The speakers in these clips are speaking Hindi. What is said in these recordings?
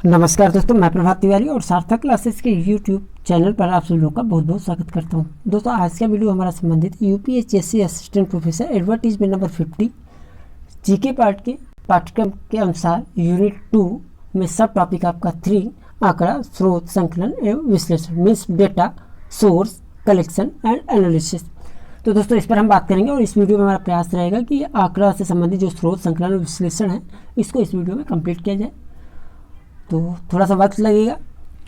नमस्कार दोस्तों, मैं प्रभात तिवारी और सार्थक क्लासेस के यूट्यूब चैनल पर आप सभी लोगों का बहुत बहुत स्वागत करता हूं। दोस्तों, आज का वीडियो हमारा संबंधित UPSC assistant professor advertisement number 50 GK part के पाठ्यक्रम के अनुसार यूनिट 2 में सब टॉपिक आपका 3 आंकड़ा, स्रोत, संकलन एवं विश्लेषण means data, source, collection and analysis. तो दोस्तों, इस पर हम बात करेंगे और इस वीडियो में हमारा प्रयास रहेगा कि आंकड़ा से संबंधित जो स्रोत, संकलन और विश्लेषण है इसको इस वीडियो में कंप्लीट किया जाए। तो थोड़ा सा वक्त लगेगा,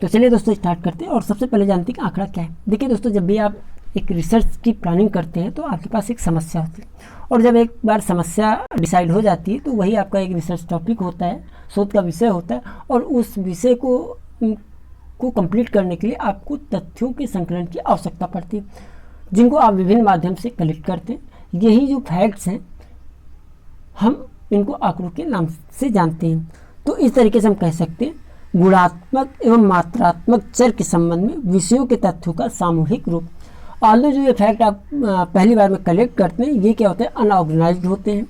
तो चलिए दोस्तों स्टार्ट करते हैं। और सबसे पहले जानते हैं कि आंकड़ा क्या है। देखिए दोस्तों, जब भी आप एक रिसर्च की प्लानिंग करते हैं तो आपके पास एक समस्या होती है, और जब एक बार समस्या डिसाइड हो जाती है तो वही आपका एक रिसर्च टॉपिक होता है, शोध का विषय होता है। और उस विषय को कंप्लीट करने के लिए आपको तथ्यों के संकलन की आवश्यकता पड़ती है, जिनको आप विभिन्न माध्यम से कलेक्ट करते हैं। यही जो फैक्ट्स हैं हम इनको आंकड़ों के नाम से जानते हैं। तो इस तरीके से हम कह सकते हैं गुणात्मक एवं मात्रात्मक चर के संबंध में विषयों के तथ्यों का सामूहिक रूप। ऑल्दो जो ये फैक्ट आप पहली बार में कलेक्ट करते हैं, ये क्या होते हैं, अनऑर्गेनाइज्ड होते हैं,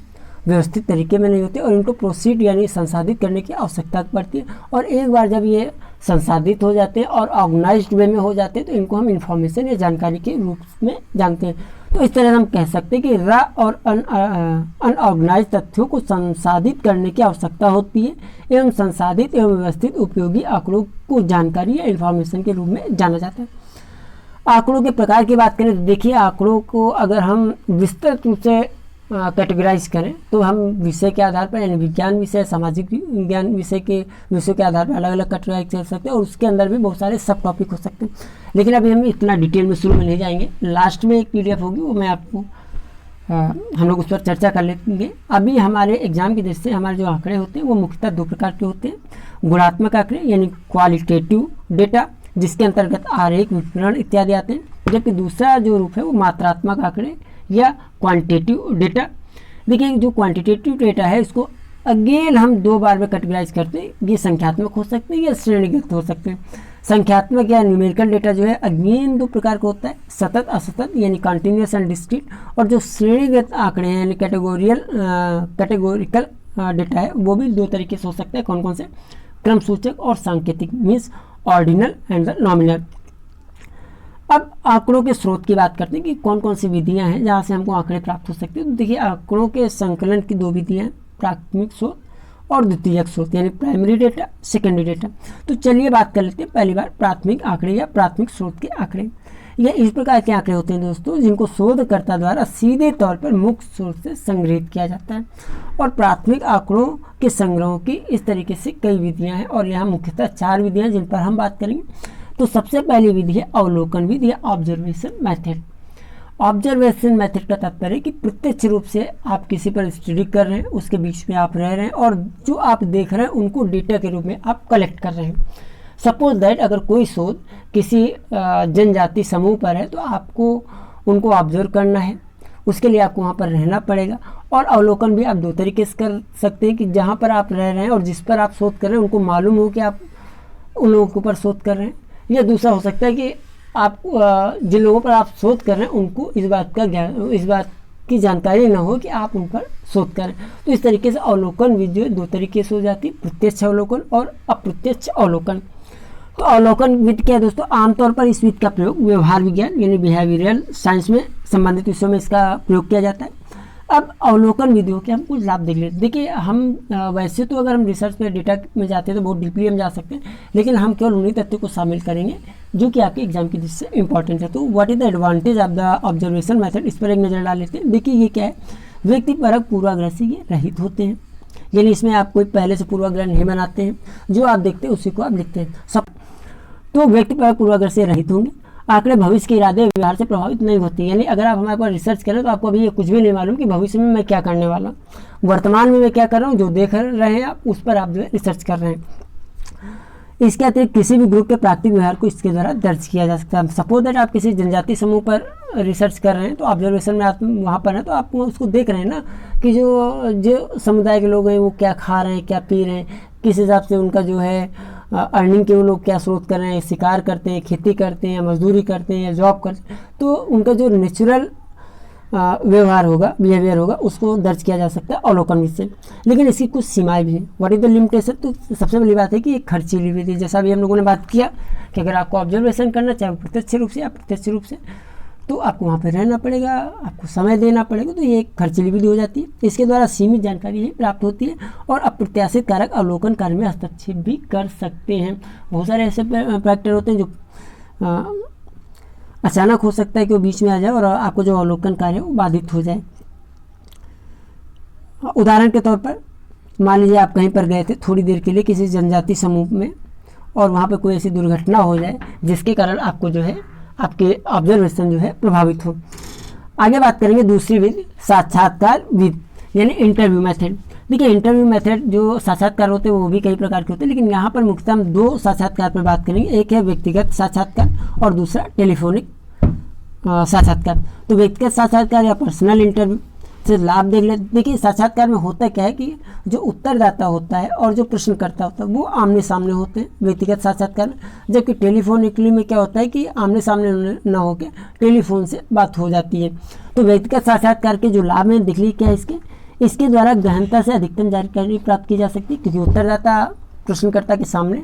व्यवस्थित तरीके में नहीं होते, और इनको प्रोसीड यानी संसाधित करने की आवश्यकता पड़ती है। और एक बार जब ये संसाधित हो जाते हैं और ऑर्गेनाइज्ड वे में हो जाते हैं तो इनको हम इंफॉर्मेशन या जानकारी के रूप में जानते हैं। तो इस तरह हम कह सकते हैं कि रा और अनऑर्गेनाइज तथ्यों को संसाधित करने की आवश्यकता होती है एवं संसाधित एवं व्यवस्थित उपयोगी आंकड़ों को जानकारी या इंफॉर्मेशन के रूप में जाना जाता है। आंकड़ों के प्रकार की बात करें तो देखिए, आंकड़ों को अगर हम विस्तृत रूप से कैटेगराइज करें तो हम विषय के आधार पर यानी विज्ञान विषय, सामाजिक विज्ञान विषय के विषयों के आधार पर अलग अलग कैटेगराइज कर सकते हैं, और उसके अंदर भी बहुत सारे सब टॉपिक हो सकते हैं। लेकिन अभी हम इतना डिटेल में शुरू में नहीं जाएंगे, लास्ट में एक पीडीएफ होगी, वो मैं आपको हम लोग उस पर चर्चा कर लेंगे। अभी हमारे एग्जाम की दृष्टि से हमारे जो आंकड़े होते हैं वो मुख्यतः 2 प्रकार के होते हैं। गुणात्मक आंकड़े यानी क्वालिटेटिव डेटा, जिसके अंतर्गत आरेख, विवरण इत्यादि आते हैं, जबकि दूसरा जो रूप है वो मात्रात्मक आंकड़े या क्वांटिटेटिव डेटा। देखिए, जो क्वांटिटेटिव डेटा है इसको अगेन हम 2 बार में कैटेगराइज करते हैं। ये संख्यात्मक हो सकते हैं या श्रेणीगत हो सकते हैं। संख्यात्मक या न्यूमेरिकल डेटा जो है अगेन 2 प्रकार का होता है, सतत, असतत यानी कंटिन्यूस एंड डिस्क्रीट। और जो श्रेणीगत आंकड़े हैं यानी कैटेगोरिकल डेटा है वो भी 2 तरीके से हो सकते हैं। कौन कौन से, क्रम सूचक और सांकेतिक means ordinal and the nominal. अब आंकड़ों के स्रोत की बात करते हैं कि कौन कौन सी विधियां हैं जहां से हमको आंकड़े प्राप्त हो सकते हैं। तो देखिए, आंकड़ों के संकलन की 2 विधियां हैं, प्राथमिक स्रोत और द्वितीयक स्रोत यानी प्राइमरी डेटा, सेकेंडरी डेटा। तो चलिए बात कर लेते हैं पहली बार प्राथमिक आंकड़े या प्राथमिक स्रोत के आंकड़े। ये इस प्रकार के आंकड़े होते हैं दोस्तों जिनको शोधकर्ता द्वारा सीधे तौर पर मुख्य स्रोत से संग्रहित किया जाता है। और प्राथमिक आंकड़ों के संग्रहों की इस तरीके से कई विधियाँ हैं, और यहाँ मुख्यतः 4 विधियाँ जिन पर हम बात करेंगे। तो सबसे पहली विधि है अवलोकन विधि या ऑब्जर्वेशन मेथड। ऑब्जर्वेशन मेथड का तात्पर्य है कि प्रत्यक्ष रूप से आप किसी पर स्टडी कर रहे हैं, उसके बीच में आप रह रहे हैं, और जो आप देख रहे हैं उनको डेटा के रूप में आप कलेक्ट कर रहे हैं। सपोज दैट अगर कोई शोध किसी जनजाति समूह पर है तो आपको उनको ऑब्जर्व करना है, उसके लिए आपको वहाँ पर रहना पड़ेगा। और अवलोकन भी आप 2 तरीके से कर सकते हैं कि जहाँ पर आप रह रहे हैं और जिस पर आप शोध कर रहे हैं उनको मालूम हो कि आप उन लोगों के ऊपर शोध कर रहे हैं, या दूसरा हो सकता है कि आप जिन लोगों पर आप शोध कर रहे हैं उनको इस बात की जानकारी न हो कि आप उन पर शोध करें। तो इस तरीके से अवलोकन विधि जो है 2 तरीके से हो जाती है, प्रत्यक्ष अवलोकन और अप्रत्यक्ष अवलोकन। तो अवलोकन विधि क्या है दोस्तों, आमतौर पर इस विधि का प्रयोग व्यवहार विज्ञान यानी बिहेवियरल साइंस में संबंधित विषयों में इसका प्रयोग किया जाता है। अब अवलोकन विधियों के हम कुछ लाभ देख लेते हैं। देखिए, हम वैसे तो अगर हम रिसर्च में डेटा में जाते हैं तो बहुत डीपली हम जा सकते हैं, लेकिन हम केवल उन्हीं तथ्यों को शामिल करेंगे जो कि आपके एग्जाम की दृष्टि से इंपॉर्टेंट है। तो what is the advantage of the observation method, इस पर एक नज़र डाल लेते हैं। देखिए, ये क्या है, व्यक्तिपरक पूर्वाग्रह से ये रहित होते हैं, यानी इसमें आप कोई पहले से पूर्वाग्रह नहीं बनाते हैं, जो आप देखते हैं उसी को आप लिखते हैं सब। तो व्यक्तिपरक पूर्वाग्रह से रहित होंगे। आंकड़े भविष्य के इरादे व्यवहार से प्रभावित नहीं होती, यानी अगर आप हमारे पास रिसर्च करें तो आपको अभी ये कुछ भी नहीं मालूम कि भविष्य में मैं क्या करने वाला हूँ, वर्तमान में मैं क्या कर रहा हूँ, जो देख रहे हैं आप उस पर आप जो है रिसर्च कर रहे हैं। इसके अतिरिक्त किसी भी ग्रुप के प्राकृतिक व्यवहार को इसके द्वारा दर्ज किया जा सकता है। सपोज दैट आप किसी जनजाति समूह पर रिसर्च कर रहे हैं तो ऑब्जर्वेशन में आप वहाँ पर हैं तो आप उसको देख रहे हैं ना कि जो समुदाय के लोग हैं वो क्या खा रहे हैं, क्या पी रहे हैं, किस हिसाब से उनका जो है अर्निंग के वो लोग क्या स्रोत कर रहे हैं, शिकार करते हैं, खेती करते हैं, मजदूरी करते हैं या जॉब करते हैं। तो उनका जो नेचुरल व्यवहार होगा, बिहेवियर होगा, उसको दर्ज किया जा सकता है अवलोकन विधि से। लेकिन इसकी कुछ सीमाएं भी हैं। What is the limitation? तो सबसे बड़ी बात है कि ये खर्चीली विधि, जैसा भी हम लोगों ने बात किया कि अगर आपको ऑब्जर्वेशन करना चाहे प्रत्यक्ष रूप से या अप्रत्यक्ष रूप से, तो आपको वहाँ पर रहना पड़ेगा, आपको समय देना पड़ेगा, तो ये एक खर्चीली विधि हो जाती है। इसके द्वारा सीमित जानकारी ही प्राप्त होती है और अप्रत्याशित कारक अवलोकन कार्य में हस्तक्षेप भी कर सकते हैं। बहुत सारे ऐसे फैक्टर होते हैं जो अचानक हो सकता है कि वो बीच में आ जाए और आपको जो अवलोकन कार्य है वो बाधित हो जाए। उदाहरण के तौर पर मान लीजिए आप कहीं पर गए थे थोड़ी देर के लिए किसी जनजाति समूह में, और वहाँ पर कोई ऐसी दुर्घटना हो जाए जिसके कारण आपको जो है आपके ऑब्जर्वेशन जो है प्रभावित हो। आगे बात करेंगे दूसरी विधि, साक्षात्कार विधि, यानी इंटरव्यू मेथड। देखिए इंटरव्यू मेथड जो साक्षात्कार होते हैं वो भी कई प्रकार के होते हैं, लेकिन यहाँ पर मुख्यतः हम दो साक्षात्कार पर बात करेंगे। एक है व्यक्तिगत साक्षात्कार और दूसरा टेलीफोनिक साक्षात्कार। तो व्यक्तिगत साक्षात्कार या पर्सनल इंटरव्यू से लाभ देख ले। देखिए साक्षात्कार में होता क्या है कि जो उत्तरदाता होता है और जो प्रश्नकर्ता होता है वो आमने सामने होते हैं व्यक्तिगत साक्षात्कार में, जबकि टेलीफोनिकली में क्या होता है कि आमने सामने न होकर टेलीफोन से बात हो जाती है। तो व्यक्तिगत साक्षात्कार के जो लाभ हैं देख लीजिए क्या है इसके द्वारा गहनता से अधिकतम जानकारी प्राप्त की जा सकती है, क्योंकि उत्तरदाता प्रश्नकर्ता के सामने,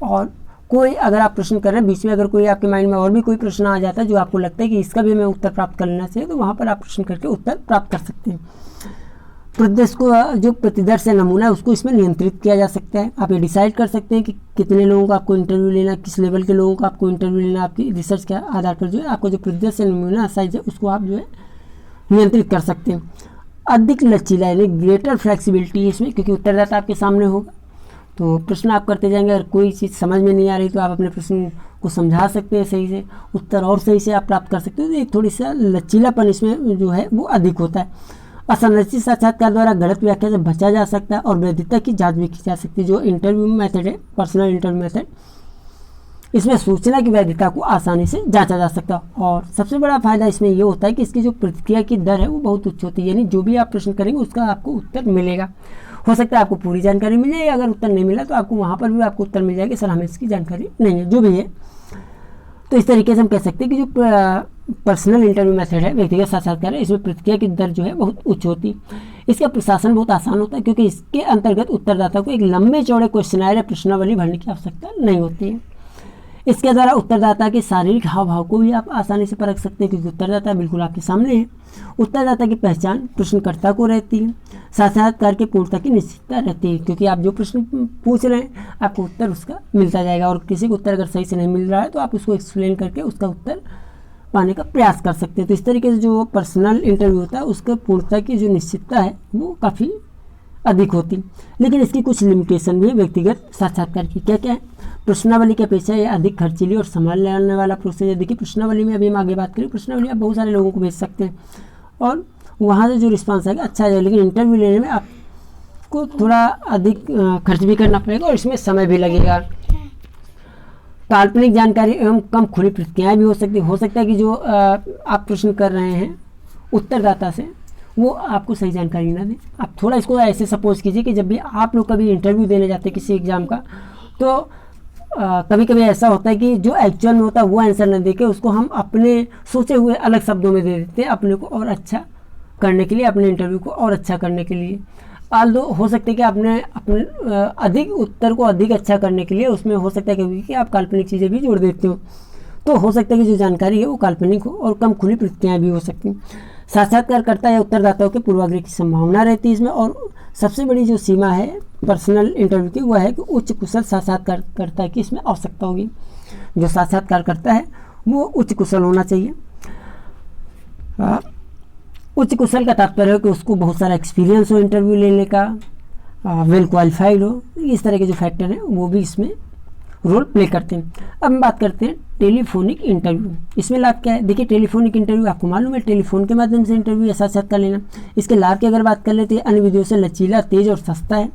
और कोई अगर आप प्रश्न कर रहे हैं बीच में अगर कोई आपके माइंड में और भी कोई प्रश्न आ जाता है जो आपको लगता है कि इसका भी हमें उत्तर प्राप्त कर लेना चाहिए, तो वहाँ पर आप प्रश्न करके उत्तर प्राप्त कर सकते हैं। प्रदेश को जो प्रतिदर्श नमूना है उसको इसमें नियंत्रित किया जा सकता है। आप ये डिसाइड कर सकते हैं कि कितने लोगों का आपको इंटरव्यू लेना, किस लेवल के लोगों का आपको इंटरव्यू लेना, आपकी रिसर्च के आधार पर जो है आपको जो प्रदेश नमूना साइज है उसको आप जो है नियंत्रित कर सकते हैं। अधिक लचीला यानी ग्रेटर फ्लेक्सिबिलिटी इसमें, क्योंकि उत्तरदाता आपके सामने होगा तो प्रश्न आप करते जाएंगे। अगर कोई चीज़ समझ में नहीं आ रही तो आप अपने प्रश्न को समझा सकते हैं सही से, उत्तर और सही से आप प्राप्त कर सकते हो। तो एक थोड़ी सा लचीलापन इसमें जो है वो अधिक होता है। असंरचित साक्षात्कार द्वारा गलत व्याख्या से बचा जा सकता है और वैधता की जांच भी की जा सकती है। जो इंटरव्यू मेथड है, पर्सनल इंटरव्यू मेथड, इसमें सूचना की वैधता को आसानी से जांचा जा सकता है। और सबसे बड़ा फायदा इसमें ये होता है कि इसकी जो प्रतिक्रिया की दर है वो बहुत उच्च होती है, यानी जो भी आप प्रश्न करेंगे उसका आपको उत्तर मिलेगा। हो सकता है आपको पूरी जानकारी मिल जाए, अगर उत्तर नहीं मिला तो आपको वहाँ पर भी आपको उत्तर मिल जाएगा सर हमें इसकी जानकारी नहीं है, जो भी है। तो इस तरीके से हम कह सकते हैं कि जो पर्सनल इंटरव्यू मेथड है, व्यक्तिगत साक्षात्कार है, इसमें प्रतिक्रिया की दर जो है बहुत उच्च होती है। इसका प्रशासन बहुत आसान होता है, क्योंकि इसके अंतर्गत उत्तरदाता को एक लंबे चौड़े क्वेश्चनायर या प्रश्नावली भरने की आवश्यकता नहीं होती है। इसके द्वारा उत्तरदाता के शारीरिक हाव भाव को भी आप आसानी से परख सकते हैं, क्योंकि उत्तरदाता बिल्कुल आपके सामने है। उत्तरदाता की पहचान प्रश्नकर्ता को रहती है। साक्षात्कार की पूर्णता की निश्चितता रहती है, क्योंकि आप जो प्रश्न पूछ रहे हैं आपको उत्तर उसका मिलता जाएगा, और किसी को उत्तर अगर सही से नहीं मिल रहा है तो आप उसको एक्सप्लेन करके उसका उत्तर पाने का प्रयास कर सकते हैं। तो इस तरीके से जो पर्सनल इंटरव्यू होता है उसका पूर्णता की जो निश्चितता है वो काफ़ी अधिक होती। लेकिन इसकी कुछ लिमिटेशन भी है व्यक्तिगत साक्षात्कार की। क्या क्या है? प्रश्नावली की अपेक्षा ये अधिक खर्चीली और संभाल लेने वाला प्रोसेस है। देखिए प्रश्नावली में अभी हम आगे बात करें, प्रश्नावली आप बहुत सारे लोगों को भेज सकते हैं और वहाँ से जो रिस्पांस आएगा अच्छा आएगा, लेकिन इंटरव्यू लेने में आपको थोड़ा अधिक खर्च भी करना पड़ेगा और इसमें समय भी लगेगा। काल्पनिक जानकारी एवं कम खुली प्रतिक्रियाएँ भी हो सकता है कि जो आप प्रश्न कर रहे हैं उत्तरदाता से वो आपको सही जानकारी ना दें। आप थोड़ा इसको ऐसे सपोज कीजिए कि जब भी आप लोग कभी इंटरव्यू देने जाते हैं किसी एग्ज़ाम का, तो कभी कभी ऐसा होता है कि जो एक्चुअल में होता है वो आंसर न देके उसको हम अपने सोचे हुए अलग शब्दों में दे देते हैं अपने को और अच्छा करने के लिए, अपने इंटरव्यू को और अच्छा करने के लिए। आल्दो हो सकता है कि आपने अपने अधिक उत्तर को अधिक अच्छा करने के लिए उसमें हो सकता है कभी कि आप काल्पनिक चीज़ें भी जोड़ देते हो, तो हो सकता है कि जो जानकारी है वो काल्पनिक हो और कम खुली प्रतिक्रियाएँ भी हो सकती हैं। साक्षात्कारकर्ता या उत्तरदाताओं के पूर्वाग्रह की संभावना रहती है इसमें। और सबसे बड़ी जो सीमा है पर्सनल इंटरव्यू की वह है कि उच्च कुशल साक्षात्कारकर्ता की इसमें आवश्यकता होगी। जो साक्षात्कारकर्ता है वो उच्च कुशल होना चाहिए। उच्च कुशल का तात्पर्य है कि उसको बहुत सारा एक्सपीरियंस हो इंटरव्यू लेने का, वेल क्वालिफाइड हो। इस तरह के जो फैक्टर हैं वो भी इसमें रोल प्ले करते हैं। अब हम बात करते हैं टेलीफोनिक इंटरव्यू। इसमें लाभ क्या है? देखिए टेलीफोनिक इंटरव्यू आपको मालूम है टेलीफोन के माध्यम से इंटरव्यू या साक्षात्कार लेना। इसके लाभ की अगर बात कर लेते हैं, अन्य विधियों से लचीला, तेज और सस्ता है।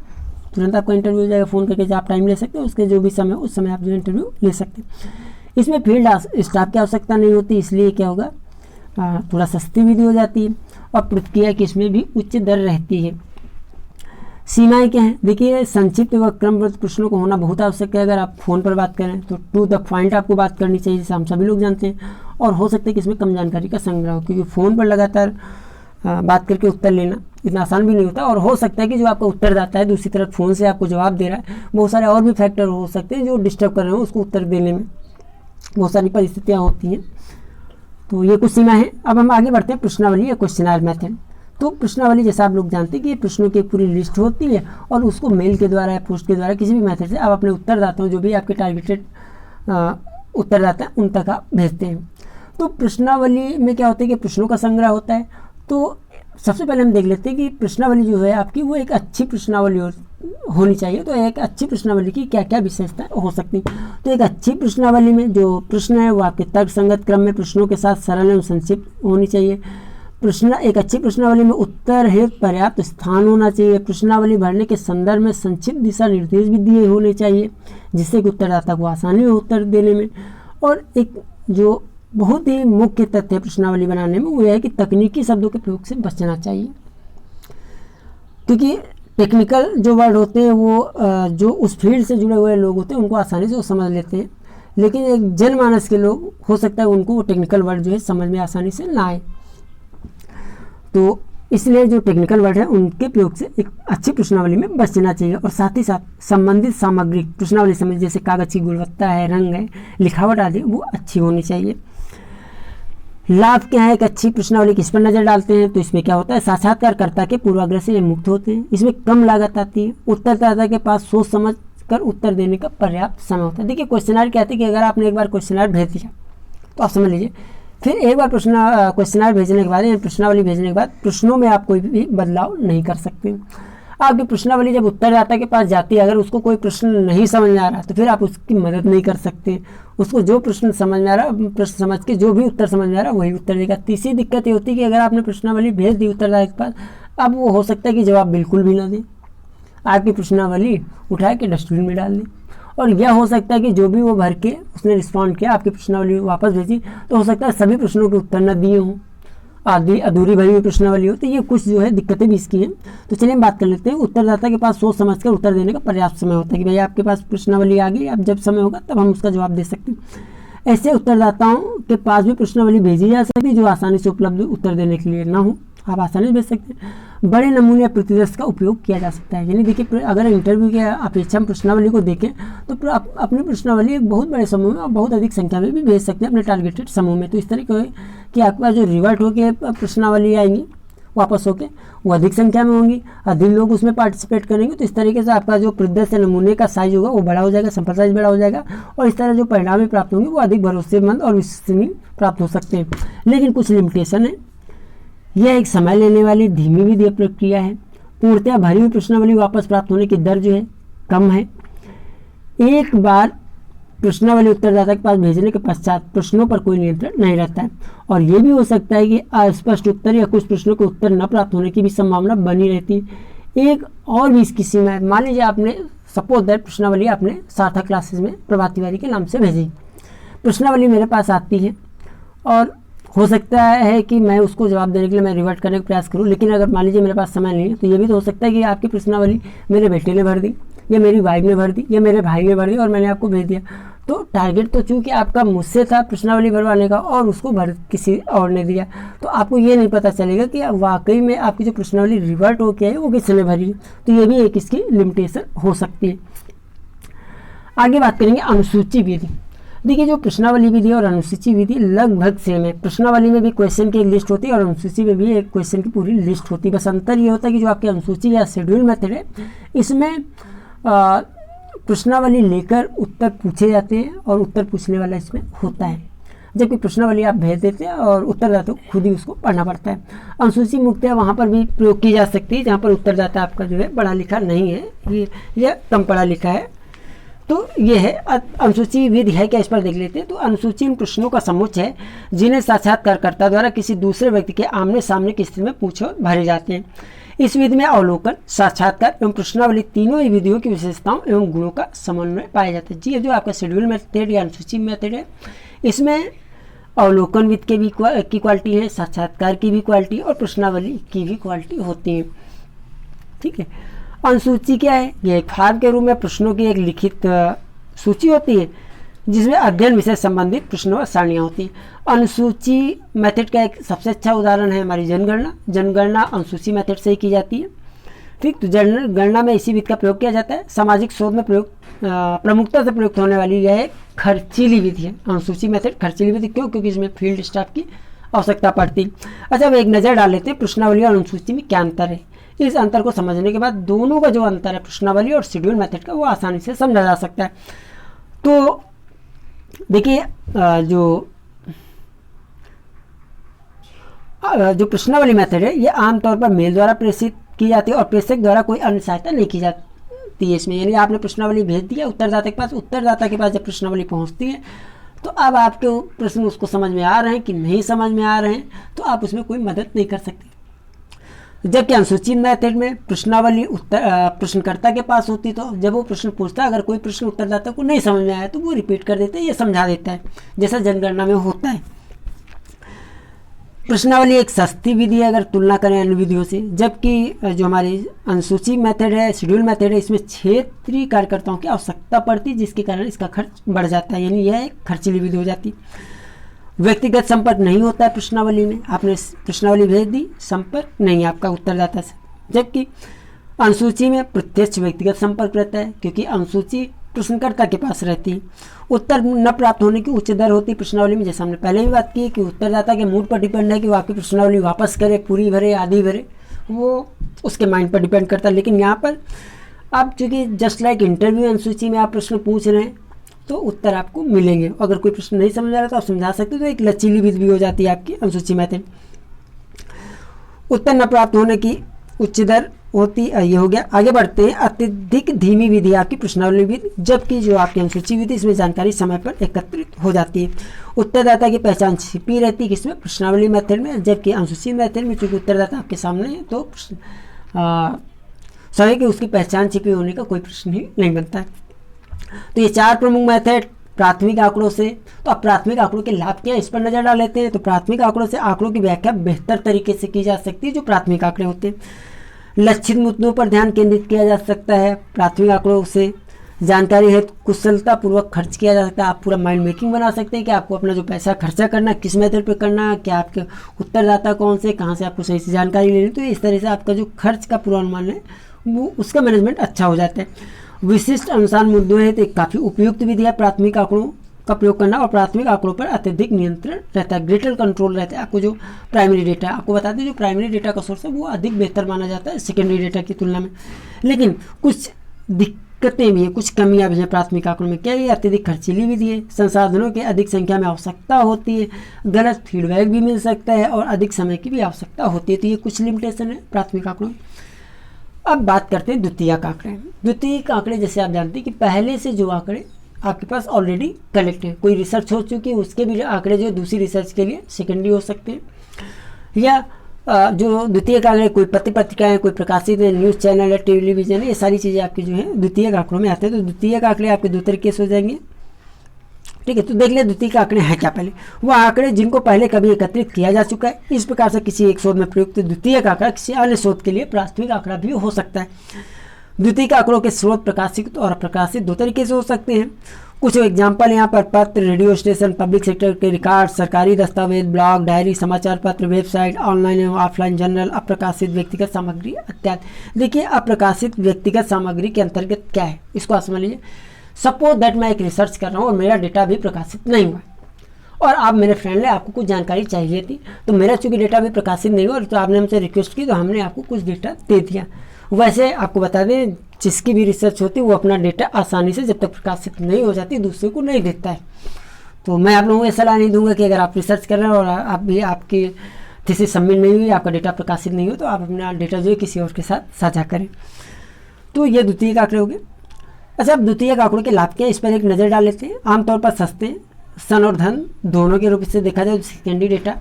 तुरंत आपका इंटरव्यू हो जाएगा, फ़ोन करके जो आप टाइम ले सकते हो उसके जो भी समय उस समय आप जो इंटरव्यू ले सकते हैं। इसमें फील्ड स्टाफ की आवश्यकता नहीं होती, इसलिए क्या होगा थोड़ा सस्ती विधि हो जाती है और प्रतिक्रिया की इसमें भी उच्च दर रहती है। सीमाएं क्या हैं? देखिए संक्षिप्त व क्रमबद्ध प्रश्नों को होना बहुत आवश्यक है। अगर आप फ़ोन पर बात करें तो टू द पॉइंट आपको बात करनी चाहिए, जैसे हम सभी लोग जानते हैं। और हो सकता है कि इसमें कम जानकारी का संग्रह हो, क्योंकि फ़ोन पर लगातार बात करके उत्तर लेना इतना आसान भी नहीं होता। और हो सकता है कि जो आपका उत्तरदाता है दूसरी तरफ फ़ोन से आपको जवाब दे रहा है, बहुत सारे और भी फैक्टर हो सकते हैं जो डिस्टर्ब कर रहे हो उसको उत्तर देने में, बहुत सारी परिस्थितियाँ होती हैं। तो ये कुछ सीमा है। अब हम आगे बढ़ते हैं प्रश्नावली या क्वेश्चनर मेथड। तो प्रश्नावली जैसा आप लोग जानते हैं कि ये प्रश्नों की एक पूरी लिस्ट होती है और उसको मेल के द्वारा या पोस्ट के द्वारा किसी भी मेथड से आप अपने उत्तरदाताओं जो भी आपके टारगेटेड उत्तरदाता हैं उन तक आप भेजते हैं। तो प्रश्नावली में क्या होता है कि प्रश्नों का संग्रह होता है। तो सबसे पहले हम देख लेते हैं कि प्रश्नावली जो है आपकी वो एक अच्छी प्रश्नावली होनी चाहिए। तो एक अच्छी प्रश्नावली की क्या क्या विशेषताएं हो सकती हैं। तो एक अच्छी प्रश्नावली में जो प्रश्न है वो आपके तर्क संगत क्रम में प्रश्नों के साथ सरल एवं संक्षिप्त होनी चाहिए। एक अच्छी प्रश्नावली में उत्तर हेतु पर्याप्त स्थान होना चाहिए। प्रश्नावली भरने के संदर्भ में संक्षिप्त दिशा निर्देश भी दिए होने चाहिए जिससे कि उत्तरदाता को आसानी हो उत्तर देने में। और एक जो बहुत ही मुख्य तथ्य है प्रश्नावली बनाने में वो यह है कि तकनीकी शब्दों के प्रयोग से बचना चाहिए, क्योंकि टेक्निकल जो वर्ड होते हैं वो जो उस फील्ड से जुड़े हुए लोग होते हैं उनको आसानी से वो समझ लेते हैं, लेकिन एक जनमानस के लोग हो सकता है उनको वो टेक्निकल वर्ड जो है समझ में आसानी से ना आए। तो इसलिए जो टेक्निकल वर्ड है उनके प्रयोग से एक अच्छी प्रश्नावली में बचना चाहिए। और साथ ही साथ संबंधित सामग्री प्रश्नावली समझ जैसे कागज की गुणवत्ता है, रंग है, लिखावट आदि वो अच्छी होनी चाहिए। लाभ क्या है एक अच्छी प्रश्नावली किस पर नज़र डालते हैं। तो इसमें क्या होता है साक्षात्कारकर्ता के पूर्वाग्रह से मुक्त होते हैं। इसमें कम लागत आती है। उत्तरदाता के पास सोच समझ कर उत्तर देने का पर्याप्त समय होता है। देखिए क्वेश्चनर कहते हैं कि अगर आपने एक बार क्वेश्चनर भेज दिया तो आप समझ लीजिए फिर एक बार क्वेश्चनर भेजने के बाद या प्रश्नावली भेजने के बाद प्रश्नों में आप कोई भी बदलाव नहीं कर सकते। आपकी प्रश्नावली जब उत्तरदाता के पास जाती है अगर उसको कोई प्रश्न नहीं समझ में आ रहा तो फिर आप उसकी मदद नहीं कर सकते। उसको जो प्रश्न समझ में आ रहा प्रश्न समझ के जो भी उत्तर समझ में आ रहा वही उत्तर देगा। तीसरी दिक्कत ये होती है कि अगर आपने प्रश्नावली भेज दी उत्तरदाता के पास, अब वो हो सकता है कि जवाब बिल्कुल भी ना दें, आपकी प्रश्नावली उठा के डस्टबिन में डाल दें। और यह हो सकता है कि जो भी वो भर के उसने रिस्पॉन्ड किया आपकी प्रश्नावली वापस भेजी तो हो सकता है सभी प्रश्नों के उत्तर न दिए हों, आधी अधूरी भरी हुई प्रश्नावली हो। तो ये कुछ जो है दिक्कतें भी इसकी हैं। तो चलिए हम बात कर लेते हैं। उत्तरदाता के पास सोच समझकर उत्तर देने का पर्याप्त समय होता है कि भाई आपके पास प्रश्नावली आ गई, अब जब समय होगा तब हम उसका जवाब दे सकते हैं। ऐसे उत्तरदाताओं के पास भी प्रश्नावली भेजी जा सकती है जो आसानी से उपलब्ध उत्तर देने के लिए ना हो, आप आसानी से भेज सकते हैं। बड़े नमूने या प्रतिदर्श का उपयोग किया जा सकता है। यानी देखिए अगर इंटरव्यू की अपेक्षा हम प्रश्नावली को देखें तो अपनी प्रश्नावली एक बहुत बड़े समूह में और बहुत अधिक संख्या में भी भेज सकते हैं अपने टारगेटेड समूह में। तो इस तरीके कि आपके पास जो रिवर्ट होकर प्रश्नावली आएंगी वापस होके वो अधिक संख्या में होंगी, अधिक लोग उसमें पार्टिसिपेट करेंगे। तो इस तरीके से आपका जो प्रदर्श नमूने का साइज होगा वो बड़ा हो जाएगा, सैंपल साइज बड़ा हो जाएगा और इस तरह जो परिणाम प्राप्त होंगे वो अधिक भरोसेमंद और विश्वसनीय प्राप्त हो सकते हैं। लेकिन कुछ लिमिटेशन है। यह एक समय लेने वाली धीमी विधि प्रक्रिया है। पूर्णतः भरी हुई प्रश्नावली वापस प्राप्त होने की दर जो है कम है। एक बार प्रश्नावली उत्तरदाता के पास भेजने के पश्चात प्रश्नों पर कोई नियंत्रण नहीं रहता है और ये भी हो सकता है कि अस्पष्ट उत्तर या कुछ प्रश्नों के उत्तर न प्राप्त होने की भी संभावना बनी रहती है। एक और भी इसकी सीमा है। मान लीजिए आपने सपोज दैट प्रश्नावली आपने सार्थक क्लासेस में प्रभात तिवारी के नाम से भेजी, प्रश्नावली मेरे पास आती है और हो सकता है कि मैं उसको जवाब देने के लिए मैं रिवर्ट करने का प्रयास करूं, लेकिन अगर मान लीजिए मेरे पास समय नहीं है तो ये भी तो हो सकता है कि आपकी प्रश्नावली मेरे बेटे ने भर दी या मेरी वाइफ ने भर दी या मेरे भाई ने भर दी और मैंने आपको भेज दिया। तो टारगेट तो चूंकि आपका मुझसे था प्रश्नावली भरवाने का और उसको भर किसी और ने दिया, तो आपको ये नहीं पता चलेगा कि वाकई में आपकी जो प्रश्नावली रिवर्ट हो के आई वो किसने भरी है। तो ये भी एक इसकी लिमिटेशन हो सकती है। आगे बात करेंगे अनुसूची विधि। देखिए जो प्रश्नावली विधि और अनुसूची विधि लगभग सेम है। प्रश्नावली में भी क्वेश्चन की एक लिस्ट होती है और अनुसूची में भी एक क्वेश्चन की पूरी लिस्ट होती है। बस अंतर ये होता है कि जो आपकी अनुसूची या शेड्यूल मेथड है इसमें प्रश्नावली लेकर उत्तर पूछे जाते हैं और उत्तर पूछने वाला इसमें होता है, जबकि प्रश्नावली आप भेज देते हैं और उत्तरदाता को खुद ही उसको पढ़ना पड़ता है। अनुसूची मुक्तया वहाँ पर भी प्रयोग की जा सकती है जहाँ पर उत्तरदाता आपका जो है पढ़ा लिखा नहीं है या कम पढ़ा लिखा है। तो ये है अनुसूची विधि है क्या, इस पर देख लेते हैं। तो अनुसूची उन प्रश्नों का समुच्चय है जिन्हें साक्षात्कारकर्ता द्वारा किसी दूसरे व्यक्ति के आमने सामने की स्थिति में पूछे भरे जाते हैं। इस विधि में अवलोकन, साक्षात्कार एवं प्रश्नावली तीनों ही विधियों की विशेषताओं एवं गुणों का समन्वय पाया जाता है। जी जो आपका शेड्यूल मेथड या अनुसूची मेथड है इसमें अवलोकन विधि की क्वालिटी है, साक्षात्कार की भी क्वालिटी और प्रश्नावली की भी क्वालिटी होती है। ठीक है। अनुसूची क्या है, यह एक फार्म के रूप में प्रश्नों की एक लिखित सूची होती है जिसमें अध्ययन विषय संबंधित प्रश्नों और सारणियाँ होती हैं। अनुसूची मेथड का एक सबसे अच्छा उदाहरण है हमारी जनगणना। जनगणना अनुसूची मेथड से ही की जाती है। ठीक, तो जनगणना में इसी विधि का प्रयोग किया जाता है। सामाजिक शोध में प्रमुखता से प्रयुक्त होने वाली यह एक खर्चीली विधि है। अनुसूची मेथड खर्चीली विधि क्यों? क्योंकि इसमें फील्ड स्टाफ की आवश्यकता पड़ती। अच्छा, अब एक नज़र डाल लेते हैं प्रश्नावली और अनुसूची में क्या अंतर है। इस अंतर को समझने के बाद दोनों का जो अंतर है प्रश्नावली और शेड्यूल मेथड का, वो आसानी से समझा जा सकता है। तो देखिए, जो प्रश्नावली मेथड है ये आमतौर पर मेल द्वारा प्रेषित की जाती है और प्रेषक द्वारा कोई अन्य सहायता नहीं की जाती है इसमें। यानी आपने प्रश्नावली भेज दिया उत्तरदाता के पास, उत्तरदाता के पास जब प्रश्नावली पहुंचती है तो अब आपके प्रश्न उसको समझ में आ रहे हैं कि नहीं समझ में आ रहे हैं, तो आप उसमें कोई मदद नहीं कर सकते। जबकि अनुसूची मेथड में प्रश्नावली प्रश्नकर्ता के पास होती, तो जब वो प्रश्न पूछता है, अगर कोई प्रश्न उत्तरदाता को नहीं समझ में आया तो वो रिपीट कर देते हैं, ये समझा देता है, जैसा जनगणना में होता है। प्रश्नावली एक सस्ती विधि है अगर तुलना करें अन्य विधियों से, जबकि जो हमारी अनुसूची मेथड है, शेड्यूल मेथड है, इसमें क्षेत्रीय कार्यकर्ताओं की आवश्यकता पड़ती है, जिसके कारण इसका खर्च बढ़ जाता है। यानी यह एक खर्चीली विधि हो जाती है। व्यक्तिगत संपर्क नहीं होता है प्रश्नावली में। आपने प्रश्नावली भेज दी, संपर्क नहीं आपका उत्तरदाता से। जबकि अनुसूची में प्रत्यक्ष व्यक्तिगत संपर्क रहता है, क्योंकि अनुसूची प्रश्नकर्ता के पास रहती है। उत्तर न प्राप्त होने की उच्च दर होती है प्रश्नावली में, जैसे हमने पहले भी बात की है कि उत्तरदाता के मूड पर डिपेंड है कि वो आपकी प्रश्नावली वापस करे, पूरी भरे, आधी भरे, वो उसके माइंड पर डिपेंड करता है। लेकिन यहाँ पर आप चूँकि जस्ट लाइक इंटरव्यू अनुसूची में आप प्रश्न पूछ रहे हैं तो उत्तर आपको मिलेंगे। अगर कोई प्रश्न नहीं समझ आ रहा तो आप समझा सकते हो, तो एक लचीली विधि भी हो जाती है आपकी अनुसूची मेथड। उत्तर न प्राप्त होने की उच्च दर होती, ये हो गया। आगे बढ़ते हैं। अत्यधिक धीमी विधि आपकी प्रश्नावली विधि, जबकि जो आपकी अनुसूची विधि इसमें जानकारी समय पर एकत्रित हो जाती है। उत्तरदाता की पहचान छिपी रहती है किसमें? प्रश्नावली मेथड में। जबकि अनुसूची मेथड में चूँकि उत्तरदाता आपके सामने है तो सही कि उसकी पहचान छिपी होने का कोई प्रश्न ही नहीं बनता है। तो ये चार प्रमुख मेथड प्राथमिक आंकड़ों से। तो अब प्राथमिक आंकड़ों के लाभ क्या है, इस पर नजर डाल लेते हैं। तो प्राथमिक आंकड़ों से आंकड़ों की व्याख्या बेहतर तरीके से की जा सकती है। जो प्राथमिक आंकड़े होते हैं, लक्षित मुद्दों पर ध्यान केंद्रित किया जा सकता है। प्राथमिक आंकड़ों से जानकारी है कुशलतापूर्वक खर्च किया जा सकता है। आप पूरा माइंड मेकिंग बना सकते हैं कि आपको अपना जो पैसा खर्चा करना है किस मेथड पे करना है, क्या आपके उत्तरदाता कौन से, कहाँ से आपको सही से जानकारी लेनी। तो इस तरह से आपका जो खर्च का पूर्वानुमान है वो उसका मैनेजमेंट अच्छा हो जाता है। विशिष्ट अनुसार मुद्दों है तो एक काफ़ी उपयुक्त विधि है प्राथमिक आंकड़ों का प्रयोग करना, और प्राथमिक आंकड़ों पर अत्यधिक नियंत्रण रहता है, ग्रेटर कंट्रोल रहता है। आपको जो प्राइमरी डेटा, आपको बता दें जो प्राइमरी डेटा का सोर्स है वो अधिक बेहतर माना जाता है सेकेंडरी डेटा की तुलना में। लेकिन कुछ दिक्कतें भी हैं, कुछ कमियां भी हैं प्राथमिक आंकड़ों में। क्या ये अत्यधिक खर्चीली विधि है, संसाधनों की अधिक संख्या में आवश्यकता होती है, गलत फीडबैक भी मिल सकता है और अधिक समय की भी आवश्यकता होती है। तो ये कुछ लिमिटेशन है प्राथमिक आंकड़ों में। अब बात करते हैं द्वितीयक आंकड़े। द्वितीयक आंकड़े जैसे आप जानते हैं कि पहले से जो आंकड़े आपके पास ऑलरेडी कलेक्ट है, कोई रिसर्च हो चुकी है, उसके भी आंकड़े जो दूसरी रिसर्च के लिए सेकेंडरी हो सकते हैं। या जो द्वितीयक आंकड़े कोई पत्र पत्रिकाएँ, कोई प्रकाशित न्यूज़ चैनल है, टेलीविजन है, ये सारी चीज़ें आपकी जो है द्वितीयक आंकड़ों में आते हैं। तो द्वितीयक आंकड़े आपके दो तरीके से हो जाएंगे। ठीक है, तो देख लिया द्वितीयक आंकड़े हैं क्या। पहले वो आंकड़े जिनको पहले कभी एकत्रित किया जा चुका है, इस प्रकार से किसी एक शोध में प्रयुक्त द्वितीयक आंकड़ा किसी अन्य शोध के लिए प्राथमिक आंकड़ा भी हो सकता है। द्वितीयक आंकड़ों के स्रोत प्रकाशित और अप्रकाशित दो तरीके से हो सकते हैं। कुछ एग्जाम्पल यहाँ पर पत्र, रेडियो स्टेशन, पब्लिक सेक्टर के रिकॉर्ड, सरकारी दस्तावेज, ब्लॉग, डायरी, समाचार पत्र, वेबसाइट, ऑनलाइन एवं ऑफलाइन जर्नल, अप्रकाशित व्यक्तिगत सामग्री इत्यादि। देखिए, अप्रकाशित व्यक्तिगत सामग्री के अंतर्गत क्या है इसको आप समझ लीजिए। सपोज दैट मैं एक रिसर्च कर रहा हूँ और मेरा डेटा भी प्रकाशित नहीं हुआ, और आप मेरे फ्रेंड है, आपको कुछ जानकारी चाहिए थी, तो मेरा चूँकि डेटा भी प्रकाशित नहीं हुआ तो आपने हमसे रिक्वेस्ट की, तो हमने आपको कुछ डेटा दे दिया। वैसे आपको बता दें जिसकी भी रिसर्च होती है वो अपना डेटा आसानी से जब तक प्रकाशित नहीं हो जाती दूसरे को नहीं देता है। तो मैं आप लोगों को सलाह नहीं दूंगा कि अगर आप रिसर्च कर रहे हैं और आप भी आपकी थीसिस सबमिट नहीं हुई, आपका डेटा प्रकाशित नहीं हो, तो आप अपना डेटा जो है किसी और के साथ साझा करें। तो ये द्वितीयक आंकड़े हो गए। अच्छा, अब द्वितीयक आंकड़ों के लाभ क्या है इस पर एक नज़र डाल लेते हैं। आमतौर पर सस्ते हैं, सन और धन दोनों के रूप से देखा जाए, सेकेंडरी डेटा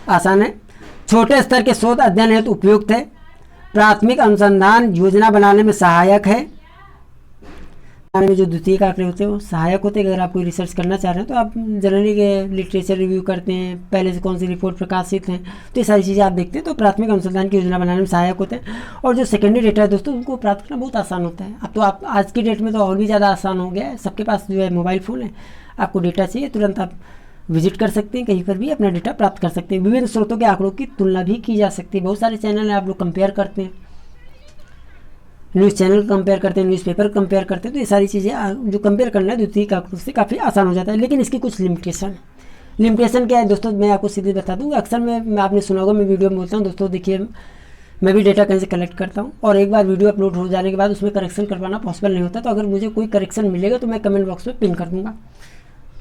आसान है, छोटे स्तर के शोध अध्ययन है तो उपयुक्त है, प्राथमिक अनुसंधान योजना बनाने में सहायक है, में जो द्वितीयक आंकड़े होते हैं वो सहायक होते हैं। अगर आप कोई रिसर्च करना चाह रहे हैं तो आप जनरली के लिटरेचर रिव्यू करते हैं, पहले से कौन सी रिपोर्ट प्रकाशित हैं, तो ये सारी चीज़ें आप देखते हैं, तो प्राथमिक अनुसंधान की योजना बनाने में सहायक होते हैं। और जो सेकेंडरी डेटा है दोस्तों, उनको प्राप्त करना बहुत आसान होता है। अब तो आप आज की डेट में तो और भी ज़्यादा आसान हो गया है, सबके पास जो है मोबाइल फ़ोन है, आपको डेटा चाहिए तुरंत आप विजिट कर सकते हैं, कहीं पर भी अपना डेटा प्राप्त कर सकते हैं। विभिन्न स्रोतों के आंकड़ों की तुलना भी की जा सकती है। बहुत सारे चैनल हैं, आप लोग कंपेयर करते हैं, न्यूज़ चैनल कंपेयर करते हैं, न्यूज़पेपर कंपेयर करते हैं, तो ये सारी चीज़ें जो कंपेयर करना है द्वितीयक आंकड़ों से काफ़ी आसान हो जाता है। लेकिन इसकी कुछ लिमिटेशन क्या है दोस्तों, मैं आपको सीधे बता दूँ। अक्सर मैं आपने सुना होगा, मैं वीडियो में बोलता हूँ दोस्तों, देखिए मैं भी डेटा कहीं से कलेक्ट करता हूँ और एक बार वीडियो अपलोड हो जाने के बाद उसमें करेक्शन करवाना पॉसिबल नहीं होता। तो अगर मुझे कोई करेक्शन मिलेगा तो मैं कमेंट बॉक्स में पिन कर दूँगा।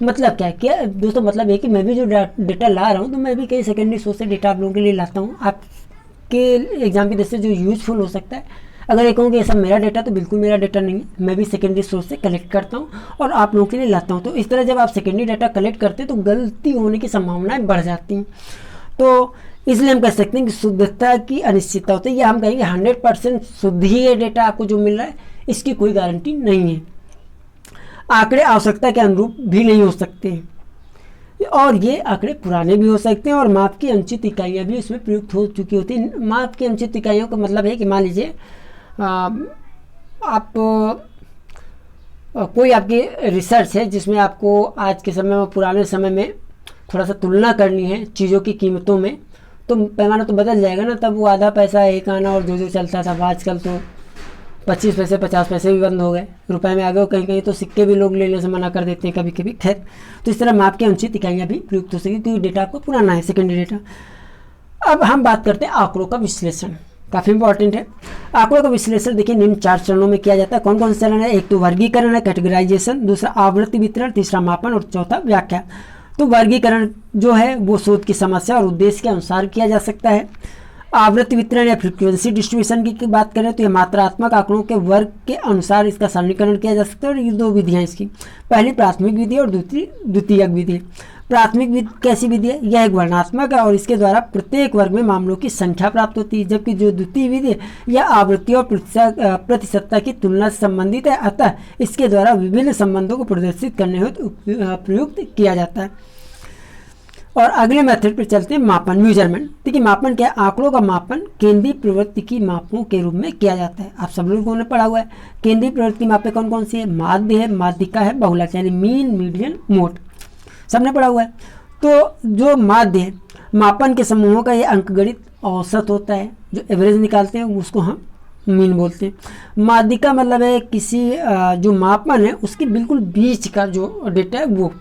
मतलब क्या है दोस्तों, मतलब है कि मैं भी जो डेटा ला रहा हूँ तो मैं भी कई सेकेंडरी सोर्स से डेटा आप लोगों के लिए लाता हूँ, आपके एग्जाम की दृष्टि से जो यूजफुल हो सकता है। अगर ये कहूँ कि ये सब मेरा डेटा, तो बिल्कुल मेरा डेटा नहीं है, मैं भी सेकेंडरी सोर्स से कलेक्ट करता हूँ और आप लोगों के लिए लाता हूँ। तो इस तरह जब आप सेकेंडरी डाटा कलेक्ट करते हैं तो गलती होने की संभावनाएं बढ़ जाती हैं। तो इसलिए हम कह सकते हैं कि शुद्धता की अनिश्चितता होती है, या हम कहेंगे 100% शुद्ध ही ये डेटा आपको जो मिल रहा है, इसकी कोई गारंटी नहीं है। आंकड़े आवश्यकता के अनुरूप भी नहीं हो सकते हैं और ये आंकड़े पुराने भी हो सकते हैं और माप की अनुचित इकाइयाँ भी उसमें प्रयुक्त हो चुकी होती हैं। माप की अनुचित इकाइयों का मतलब है कि मान लीजिए आप कोई आपकी रिसर्च है जिसमें आपको आज के समय में पुराने समय में थोड़ा सा तुलना करनी है चीज़ों की कीमतों में, तो पैमाना तो बदल जाएगा ना। तब वो आधा पैसा एक आना और जो चलता था, आजकल तो 25 पैसे 50 पैसे भी बंद हो गए, रुपए में आ गए, कहीं कहीं तो सिक्के भी लोग लेने से मना कर देते हैं कभी कभी। खैर, तो इस तरह माप की अनुचित इकाइयाँ भी प्रयुक्त हो सकेगी क्योंकि डेटा आपको पुराना है, सेकेंडरी डेटा। अब हम बात करते हैं आंकड़ों का विश्लेषण, काफ़ी इंपॉर्टेंट है। आंकड़ों का विश्लेषण देखिए निम्न 4 चरणों में किया जाता है। कौन कौन से चरण है? एक तो वर्गीकरण है, कैटेगराइजेशन, दूसरा आवृत्ति वितरण, तीसरा मापन और चौथा व्याख्या। तो वर्गीकरण जो है वो शोध की समस्या और उद्देश्य के अनुसार किया जा सकता है। आवृत्ति वितरण या फ्रीक्वेंसी डिस्ट्रीब्यूशन की बात करें तो यह मात्रात्मक आंकड़ों के वर्ग के अनुसार इसका सरलीकरण किया जा सकता है। और ये 2 विधियाँ इसकी, पहली प्राथमिक विधि और दूसरी द्वितीयक विधि। प्राथमिक विधि कैसी विधि है? यह एक वर्णनात्मक है और इसके द्वारा प्रत्येक वर्ग में मामलों की संख्या प्राप्त होती है, जबकि जो द्वितीय विधि है यह आवृत्ति और प्रतिशतता की तुलना से संबंधित है। अतः इसके द्वारा विभिन्न संबंधों को प्रदर्शित करने हेतु प्रयुक्त किया जाता है। और अगले मेथड पर चलते हैं, मापन, मेजरमेंट। देखिए मापन क्या है? आंकड़ों का मापन केंद्रीय प्रवृत्ति की मापों के रूप में किया जाता है। आप सब लोगों ने पढ़ा हुआ है। केंद्रीय प्रवृत्ति की मापें कौन कौन सी है? माध्य है, माध्यिका है, बहुलक, यानी मीन, मीडियन, मोड, सबने पढ़ा हुआ है। तो जो माध्य है, मापन के समूहों का ये अंकगणित औसत होता है, जो एवरेज निकालते हैं उसको हम मीन बोलते हैं। माध्यिका मतलब है किसी जो मापन है उसके बिल्कुल बीच का जो डेटा है वो।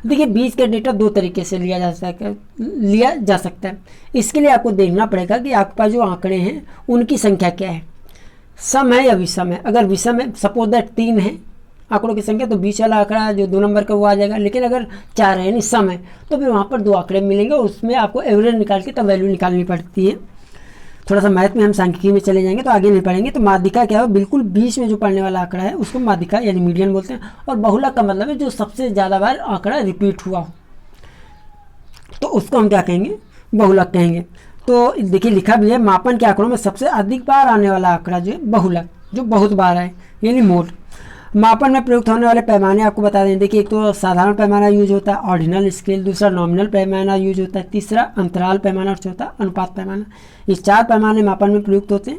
देखिए बीच का डेटा 2 तरीके से लिया जा सकता है। इसके लिए आपको देखना पड़ेगा कि आपके पास जो आंकड़े हैं उनकी संख्या क्या है, सम है या विषम है। अगर विषम है, सपोज दैट 3 है आंकड़ों की संख्या, तो बीच वाला आंकड़ा जो 2 नंबर का वो आ जाएगा। लेकिन अगर 4 है यानी सम है, तो फिर वहाँ पर 2 आंकड़े मिलेंगे, उसमें आपको एवरेज निकाल के तब वैल्यू निकालनी पड़ती है। थोड़ा सा मैथ में हम सांख्यिकी में चले जाएंगे तो आगे नहीं पढ़ेंगे। तो माध्यिका क्या है? बिल्कुल बीच में जो पढ़ने वाला आंकड़ा है उसको माध्यिका यानी मीडियन बोलते हैं। और बहुलक का मतलब है जो सबसे ज़्यादा बार आंकड़ा रिपीट हुआ हो, तो उसको हम क्या कहेंगे? बहुलक कहेंगे। तो देखिए लिखा भी है, मापन के आंकड़ों में सबसे अधिक बार आने वाला आंकड़ा जो है बहुलक, जो बहुत बार आए, यानी मोड। मापन में प्रयुक्त होने वाले पैमाने आपको बता दें। देखिए एक तो साधारण पैमाना यूज होता है, ऑर्डिनल स्केल, दूसरा नॉमिनल पैमाना यूज होता है, तीसरा अंतराल पैमाना और चौथा अनुपात पैमाना। ये 4 पैमाने मापन में प्रयुक्त होते हैं,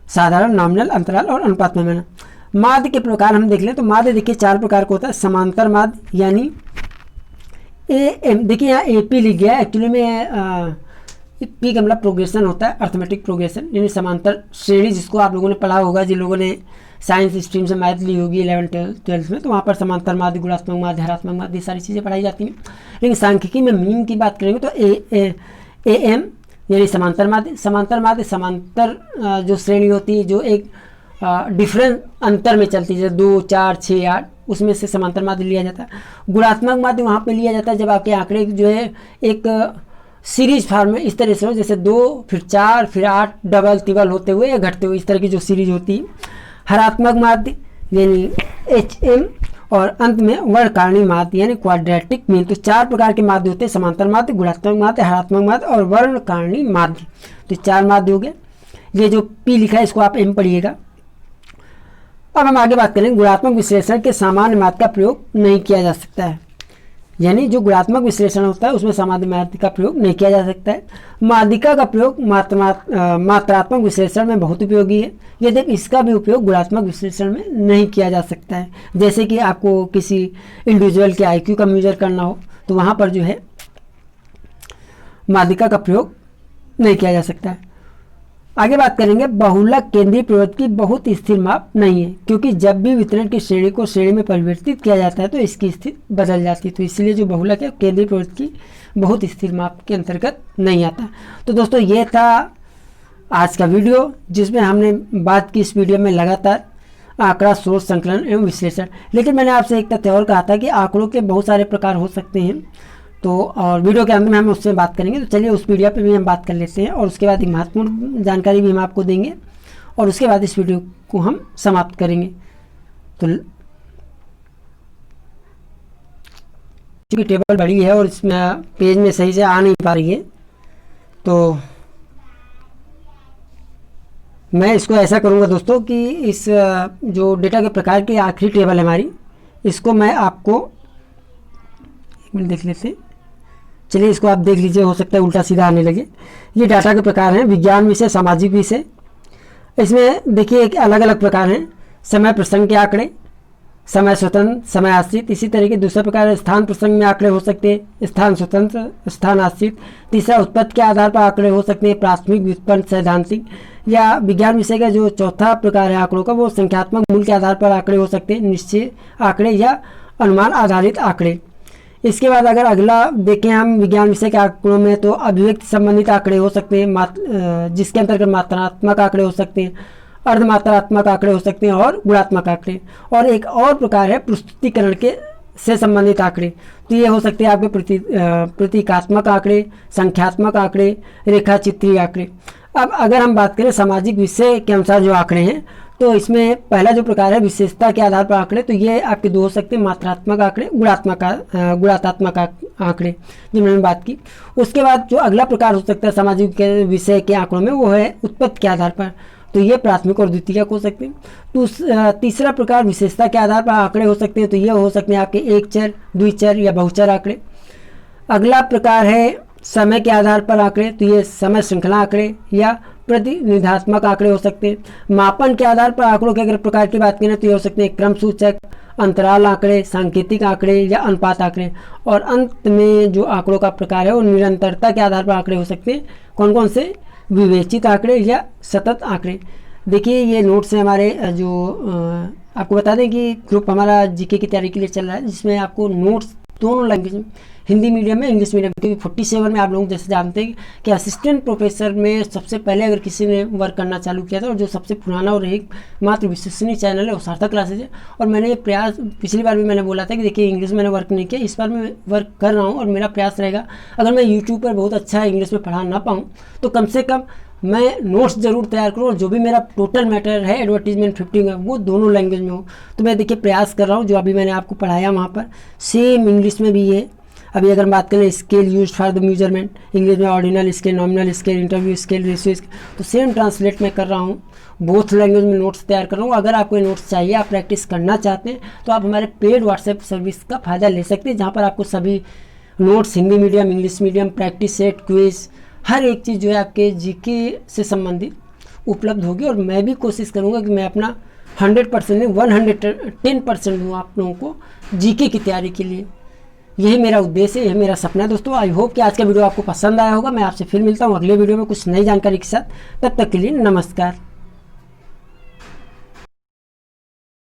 साधारण, नॉमिनल, अंतराल और अनुपात पैमाना। माध्य के प्रकार हम देख लें तो माध्य देखिए 4 प्रकार का होता है। समांतर माध्य यानी AM, देखिए यहाँ AP लिख गया है, एक्चुअली में P का मतलब प्रोग्रेशन होता है, अर्थमेटिक प्रोग्रेशन, यानी समांतर श्रेणी, जिसको आप लोगों ने पढ़ा होगा, जिन लोगों ने साइंस स्ट्रीम से मैथ ली होगी 11th 12th में, तो वहाँ पर समांतर माध्य, गुणात्मक माध्य, हरात्मक माध्य, ये सारी चीज़ें पढ़ाई जाती हैं। लेकिन सांख्यिकी में मीन की बात करेंगे तो AM यानी समांतर माध्य। समांतर जो श्रेणी होती है जो एक डिफरेंट अंतर में चलती है, जैसे 2, 4, 6, 8, उसमें से समांतर माध्य लिया जाता है। गुणात्मक माध्य वहाँ पे लिया जाता है जब आपके आंकड़े जो है एक सीरीज फॉर्म में इस तरह से हो, जैसे 2 फिर 4 फिर 8 डबल तिबल होते हुए या घटते हुए, इस तरह की जो सीरीज होती है। हरात्मक माध्य यानी HM और अंत में वर्णकारणी माध्य यानी क्वाड्रेटिक मीन। तो 4 प्रकार के माध्य होते हैं, समांतर माध्य, गुणात्मक माध्य, हरात्मक माध्य और वर्णकारणी माध्य। तो 4 माध्य हो गए। ये जो P लिखा है इसको आप M पढ़िएगा। अब हम आगे बात करें, गुणात्मक विश्लेषण के सामान्य माध्य का प्रयोग नहीं किया जा सकता है। यानी जो गुणात्मक विश्लेषण होता है उसमें सामान्य माध्य का प्रयोग नहीं किया जा सकता है। माध्यिका का प्रयोग मात्रात्मक विश्लेषण में बहुत उपयोगी है, यदि इसका भी उपयोग गुणात्मक विश्लेषण में नहीं किया जा सकता है। जैसे कि आपको किसी इंडिविजुअल के IQ का मेजर करना हो तो वहाँ पर जो है माध्यिका का प्रयोग नहीं किया जा सकता है। आगे बात करेंगे, बहुलक केंद्रीय प्रवृत्ति की बहुत स्थिर माप नहीं है, क्योंकि जब भी वितरण की श्रेणी को श्रेणी में परिवर्तित किया जाता है तो इसकी स्थिति बदल जाती है। तो इसलिए जो बहुलक है केंद्रीय प्रवृत्ति की बहुत स्थिर माप के अंतर्गत नहीं आता। तो दोस्तों ये था आज का वीडियो, जिसमें हमने बात की इस वीडियो में लगातार आंकड़ा, स्रोत, संकलन एवं विश्लेषण। लेकिन मैंने आपसे एक तथ्य और कहा था कि आंकड़ों के बहुत सारे प्रकार हो सकते हैं, तो और वीडियो के अंत में हम उससे बात करेंगे। तो चलिए उस वीडियो पे भी हम बात कर लेते हैं और उसके बाद एक महत्वपूर्ण जानकारी भी हम आपको देंगे और उसके बाद इस वीडियो को हम समाप्त करेंगे। तो क्योंकि टेबल बड़ी है और इसमें पेज में सही से आ नहीं पा रही है, तो मैं इसको ऐसा करूँगा दोस्तों कि इस जो डेटा के प्रकार की आखिरी टेबल है हमारी, इसको मैं आपको एक मिनट देख लेते हैं। चलिए इसको आप देख लीजिए, हो सकता है उल्टा सीधा आने लगे। ये डाटा के प्रकार हैं, विज्ञान विषय, सामाजिक विषय। इसमें देखिए एक अलग अलग प्रकार हैं, समय प्रसंग के आंकड़े, समय स्वतंत्र, समय आश्रित। इसी तरह के दूसरा प्रकार है स्थान प्रसंग में आंकड़े हो सकते हैं, स्थान स्वतंत्र, स्थान आश्रित। तीसरा उत्पत्ति के आधार पर आंकड़े हो सकते हैं, प्राथमिक, व्युत्पन्न, सैद्धांतिक। या विज्ञान विषय का जो चौथा प्रकार है आंकड़ों का, वो संख्यात्मक मूल के आधार पर आंकड़े हो सकते हैं, निश्चय आंकड़े या अनुमान आधारित आंकड़े। इसके बाद अगर अगला देखें हम विज्ञान विषय के आंकड़ों में, तो अभिव्यक्ति संबंधित आंकड़े हो सकते हैं, जिसके अंतर्गत मात्रात्मक आंकड़े हो सकते हैं, अर्धमात्रात्मक आंकड़े हो सकते हैं और गुणात्मक आंकड़े। और एक और प्रकार है प्रस्तुतिकरण के से संबंधित आंकड़े। तो ये हो सकते हैं आपके प्रतीकात्मक आंकड़े, संख्यात्मक आंकड़े, रेखाचित्रीय आंकड़े। अब अगर हम बात करें सामाजिक विषय के अनुसार जो आंकड़े हैं, तो इसमें पहला जो प्रकार है विशेषता के आधार पर आंकड़े, तो ये आपके दो हो सकते हैं, मात्रात्मक आंकड़े, गुणात्मक आंकड़े, जो मैंने बात की। उसके बाद जो अगला प्रकार हो सकता है सामाजिक विषय के आंकड़ों में, वो है उत्पत्ति के आधार पर, तो ये प्राथमिक और द्वितीयक हो सकते हैं। तो तीसरा प्रकार विशेषता के आधार पर आंकड़े हो सकते हैं, तो ये हो सकते हैं आपके एक चर, द्विचर या बहुचर आंकड़े। अगला प्रकार है समय के आधार पर आंकड़े, तो ये समय श्रृंखला आंकड़े या प्रतिनिधात्मक आंकड़े हो सकते हैं। मापन के आधार पर आंकड़ों के अगर प्रकार की बात करें तो ये हो सकते हैं क्रम सूचक, अंतराल आंकड़े, सांकेतिक आंकड़े या अनुपात आंकड़े। और अंत में जो आंकड़ों का प्रकार है वो निरंतरता के आधार पर आंकड़े हो सकते हैं। कौन कौन से? विवेचित आंकड़े या सतत आंकड़े। देखिए ये नोट्स हैं हमारे, जो आपको बता दें कि ग्रुप हमारा जीके की तैयारी के लिए चल रहा है, जिसमें आपको नोट्स दोनों लैंग्वेज में, हिंदी मीडियम में, इंग्लिश मीडियम, क्योंकि 47 में आप लोग जैसे जानते हैं कि असिस्टेंट प्रोफेसर में सबसे पहले अगर किसी ने वर्क करना चालू किया था और जो सबसे पुराना और एक मात्र विश्वसनीय चैनल है वो सार्थक क्लासेज है। और मैंने ये प्रयास पिछली बार भी मैंने बोला था कि देखिए इंग्लिश में मैंने वर्क नहीं किया, इस बार मैं वर्क कर रहा हूँ और मेरा प्रयास रहेगा अगर मैं यूट्यूब पर बहुत अच्छा इंग्लिश में पढ़ा ना पाऊँ तो कम से कम मैं नोट्स जरूर तैयार करूँ और जो भी मेरा टोटल मैटर है एडवर्टीजमेंट 50 में वो दोनों लैंग्वेज में हो। तो मैं देखिए प्रयास कर रहा हूँ, जो अभी मैंने आपको पढ़ाया वहाँ पर सेम इंग्लिश में भी है। अभी अगर बात करें scale use for the measurement, English में ordinal scale, nominal scale, interview scale, ratio scale, तो सेम ट्रांसलेट में कर रहा हूँ, बोथ लैंग्वेज में नोट्स तैयार कर रहा हूँ। अगर आपको ये नोट्स चाहिए, आप प्रैक्टिस करना चाहते हैं, तो आप हमारे पेड व्हाट्सएप सर्विस का फ़ायदा ले सकते हैं, जहाँ पर आपको सभी notes Hindi medium, English medium, practice set, quiz, हर एक चीज़ जो है आपके जीके से संबंधित उपलब्ध होगी। और मैं भी कोशिश करूँगा कि मैं अपना 100% नहीं 110% दूँ आप लोगों को जीके की तैयारी के लिए। यही मेरा उद्देश्य है, यही मेरा सपना है दोस्तों। आई होप कि आज का वीडियो आपको पसंद आया होगा। मैं आपसे फिर मिलता हूँ अगले वीडियो में कुछ नई जानकारी के साथ। तब तक के लिए नमस्कार।